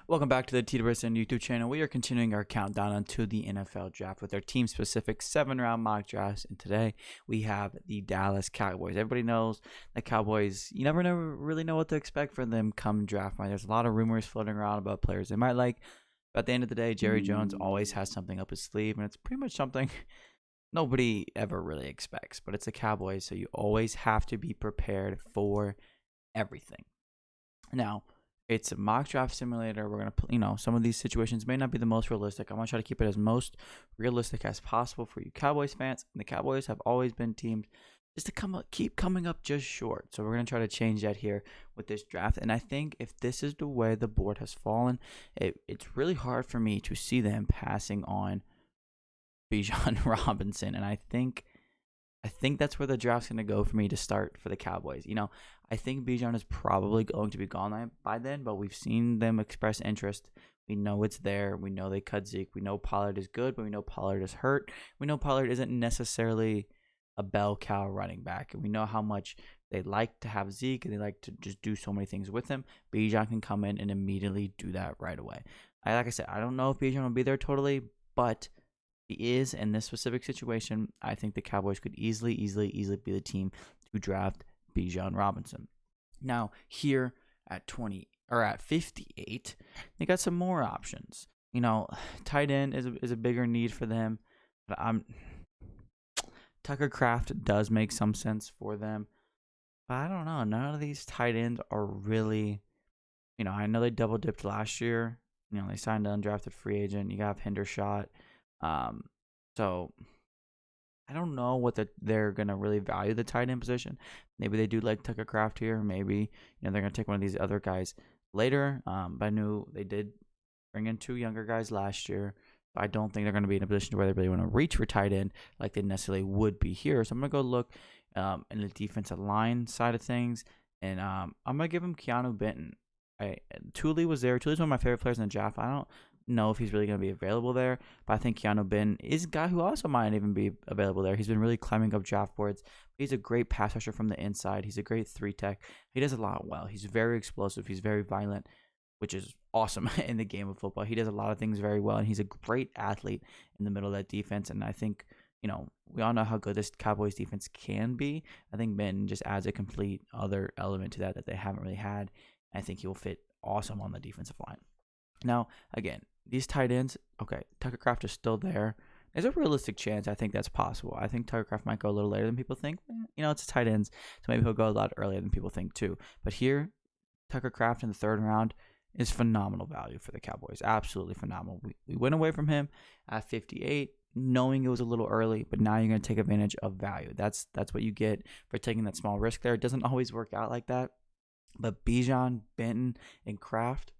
Welcome back to the TWSN YouTube channel. We are continuing our countdown onto the NFL draft with our team-specific 7-round mock drafts. And today we have the Dallas Cowboys. Everybody knows the Cowboys, you never really know what to expect from them come draft night. There's a lot of rumors floating around about players they might like. But at the end of the day, Jerry Jones always has something up his sleeve, and it's pretty much something nobody ever really expects. But it's the Cowboys, so you always have to be prepared for everything. Now, it's a mock draft simulator. We're going to, some of these situations may not be the most realistic. I'm going to try to keep it as most realistic as possible for you Cowboys fans. And the Cowboys have always been teams just to keep coming up just short. So we're going to try to change that here with this draft. And I think if this is the way the board has fallen, it's really hard for me to see them passing on Bijan Robinson. And I think that's where the draft's going to go for me to start for the Cowboys. I think Bijan is probably going to be gone by then, but we've seen them express interest. We know it's there. We know they cut Zeke. We know Pollard is good, but we know Pollard is hurt. We know Pollard isn't necessarily a bell cow running back. And we know how much they like to have Zeke and they like to just do so many things with him. Bijan can come in and immediately do that right away. Like I said, I don't know if Bijan will be there totally, but he is in this specific situation. I think the Cowboys could easily be the team to draft Bijan Robinson. Now, here at 58, they got some more options. Tight end is a bigger need for them. But Tucker Kraft does make some sense for them. But I don't know. None of these tight ends are really, I know they double dipped last year. They signed an undrafted free agent. You got Hendershot. So I don't know what they're going to really value the tight end position. Maybe they do like Tucker Kraft here. Maybe, they're going to take one of these other guys later. But I knew they did bring in 2 younger guys last year. I don't think they're going to be in a position where they really want to reach for tight end like they necessarily would be here. So I'm going to go look in the defensive line side of things. And I'm going to give him Keanu Benton. Thule was there. Thule's one of my favorite players in the draft. I don't know if he's really going to be available there, but I think Keanu Benton is a guy who also might even be available there. He's been really climbing up draft boards. He's a great pass rusher from the inside. He's a great 3-tech. He does a lot well. He's very explosive. He's very violent, which is awesome in the game of football. He does a lot of things very well, and he's a great athlete in the middle of that defense. And I think, we all know how good this Cowboys defense can be. I think Benton just adds a complete other element to that they haven't really had. I think he will fit awesome on the defensive line. Now, again, these tight ends, okay, Tucker Kraft is still there. There's a realistic chance I think that's possible. I think Tucker Kraft might go a little later than people think. It's a tight ends, so maybe he'll go a lot earlier than people think too. But here, Tucker Kraft in the 3rd round is phenomenal value for the Cowboys. Absolutely phenomenal. We went away from him at 58, knowing it was a little early, but now you're going to take advantage of value. That's what you get for taking that small risk there. It doesn't always work out like that. But Bijan, Benton, and Kraft,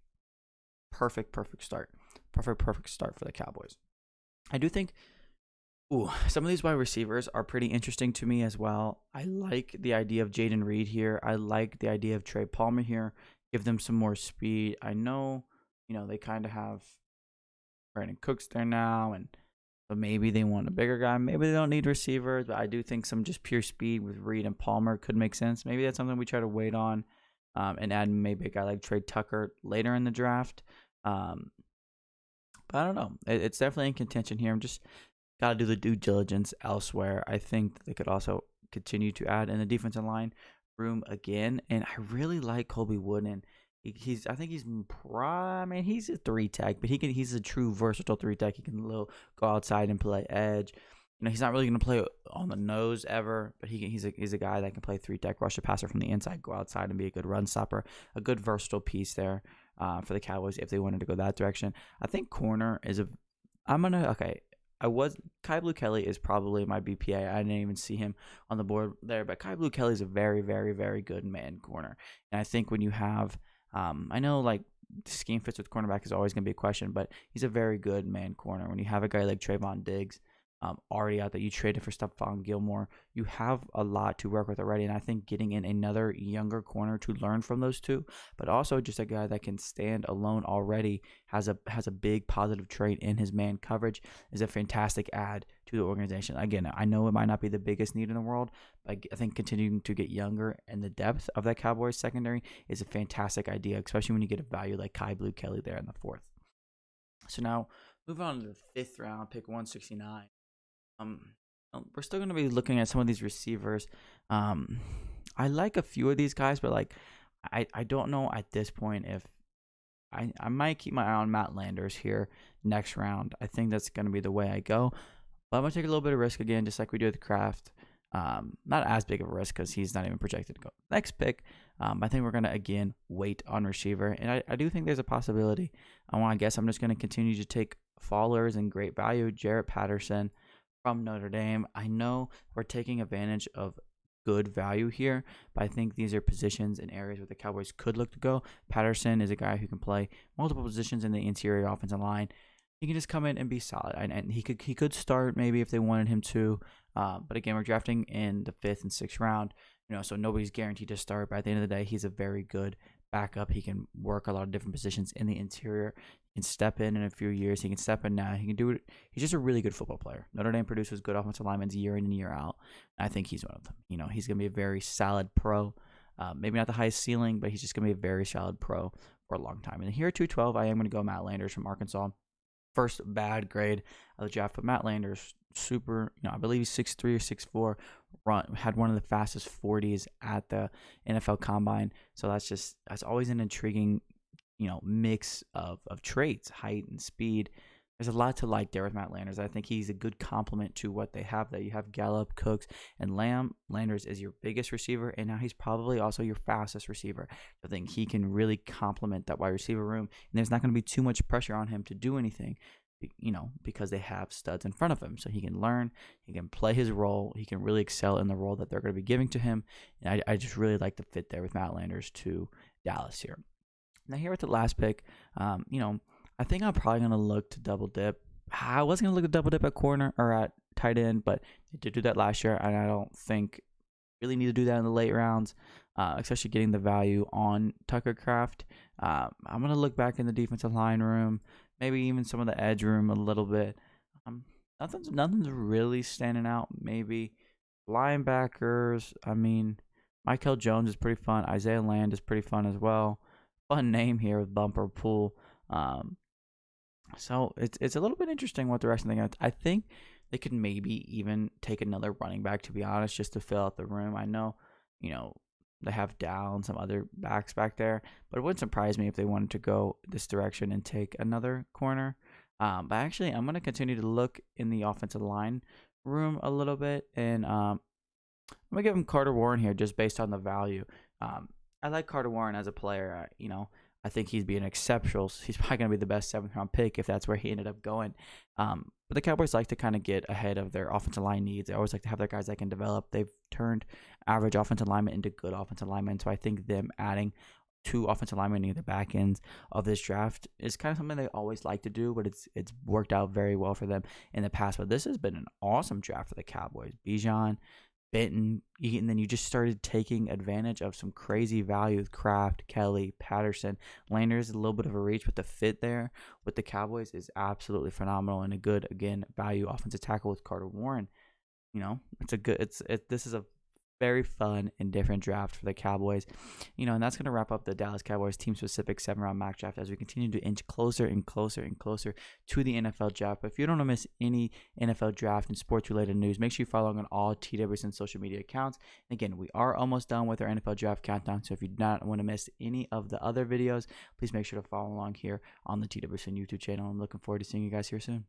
perfect start. Perfect start for the Cowboys. I do think some of these wide receivers are pretty interesting to me as well. I like the idea of Jaden Reed here. I like the idea of Trey Palmer here. Give them some more speed. I know, they kind of have Brandon Cooks there now, but maybe they want a bigger guy. Maybe they don't need receivers, but I do think some just pure speed with Reed and Palmer could make sense. Maybe that's something we try to wait on and add maybe a guy like Trey Tucker later in the draft. But I don't know. It's definitely in contention here. I'm just got to do the due diligence elsewhere. I think they could also continue to add in the defensive line room again. And I really like Colby Wooden. He's a 3-tech, but he's a true versatile 3-tech. He can go outside and play edge. He's not really going to play on the nose ever, but he's a guy that can play 3-tech, rush a passer from the inside, go outside and be a good run stopper, a good versatile piece there for the Cowboys if they wanted to go that direction. I think corner is Kai Blue Kelly is probably my BPA. I didn't even see him on the board there, but Kai Blue Kelly is a very, very, very good man corner. And I think when you have, I know like scheme fits with cornerback is always going to be a question, but he's a very good man corner. When you have a guy like Trayvon Diggs, already out that you traded for Stephon Gilmore. You have a lot to work with already, and I think getting in another younger corner to learn from those two, but also just a guy that can stand alone already, has a big positive trait in his man coverage, is a fantastic add to the organization. Again, I know it might not be the biggest need in the world, but I think continuing to get younger and the depth of that Cowboys secondary is a fantastic idea, especially when you get a value like Kai Blue Kelly there in the 4th. So now move on to the 5th round, pick 169. We're still going to be looking at some of these receivers. I like a few of these guys, but like I don't know at this point if I might keep my eye on Matt Landers here next round. I think that's going to be the way I go. But I'm going to take a little bit of risk again, just like we do with the Kraft. Not as big of a risk because he's not even projected to go next pick. I think we're going to, again, wait on receiver. And I do think there's a possibility. I guess I'm just going to continue to take fallers and great value. Jarrett Patterson from Notre Dame. I know we're taking advantage of good value here, but I think these are positions and areas where the Cowboys could look to go. Patterson is a guy who can play multiple positions in the interior offensive line. He can just come in and be solid, and he could start maybe if they wanted him to. But again, we're drafting in the 5th and 6th round, so nobody's guaranteed to start. But at the end of the day, he's a very good backup. He can work a lot of different positions in the interior. He can step in a few years. He can step in now. He can do it. He's just a really good football player. Notre Dame produces good offensive linemen year in and year out. And I think he's one of them. He's going to be a very solid pro. Maybe not the highest ceiling, but he's just going to be a very solid pro for a long time. And here at 212, I am going to go Matt Landers from Arkansas. First bad grade of the draft, but Matt Landers, super, I believe he's 6'3" or 6'4", had one of the fastest 40s at the NFL Combine. So that's always an intriguing, mix of traits, height and speed. There's a lot to like there with Matt Landers. I think he's a good complement to what they have. That you have Gallup, Cooks, and Lamb. Landers is your biggest receiver, and now he's probably also your fastest receiver. I think he can really complement that wide receiver room, and there's not going to be too much pressure on him to do anything, because they have studs in front of him. So he can learn, he can play his role, he can really excel in the role that they're going to be giving to him. And I just really like the fit there with Matt Landers to Dallas here. Now here at the last pick, I think I'm probably going to look to double dip. I was going to look to double dip at corner or at tight end, but I did do that last year, and I don't think really need to do that in the late rounds, especially getting the value on Tucker Kraft. I'm going to look back in the defensive line room, maybe even some of the edge room a little bit. Nothing's really standing out. Maybe linebackers. Michael Jones is pretty fun. Isaiah Land is pretty fun as well. Fun name here with Bumper Pool. So it's a little bit interesting what direction they're going to. I think they could maybe even take another running back, to be honest, just to fill out the room. I know, they have Dow, some other backs back there, but it wouldn't surprise me if they wanted to go this direction and take another corner. But actually, I'm going to continue to look in the offensive line room a little bit, and I'm going to give him Carter Warren here just based on the value. I like Carter Warren as a player. I think he's probably going to be the best 7th round pick if that's where he ended up going. But the Cowboys like to kind of get ahead of their offensive line needs. They always like to have their guys that can develop. They've turned average offensive linemen into good offensive linemen. So I think them adding 2 offensive linemen near the back ends of this draft is kind of something they always like to do, but it's worked out very well for them in the past. But this has been an awesome draft for the Cowboys. Bijan, Benton, and then you just started taking advantage of some crazy value with Kraft, Kelly, Patterson. Landers is a little bit of a reach, but the fit there with the Cowboys is absolutely phenomenal, and a good, again, value offensive tackle with Carter Warren. This is a very fun and different draft for the Cowboys. And that's going to wrap up the Dallas Cowboys team-specific 7-round mock draft as we continue to inch closer and closer and closer to the NFL draft. But if you don't want to miss any NFL draft and sports-related news, make sure you follow on all TWSN social media accounts. And again, we are almost done with our NFL draft countdown, so if you do not want to miss any of the other videos, please make sure to follow along here on the TWSN YouTube channel. I'm looking forward to seeing you guys here soon.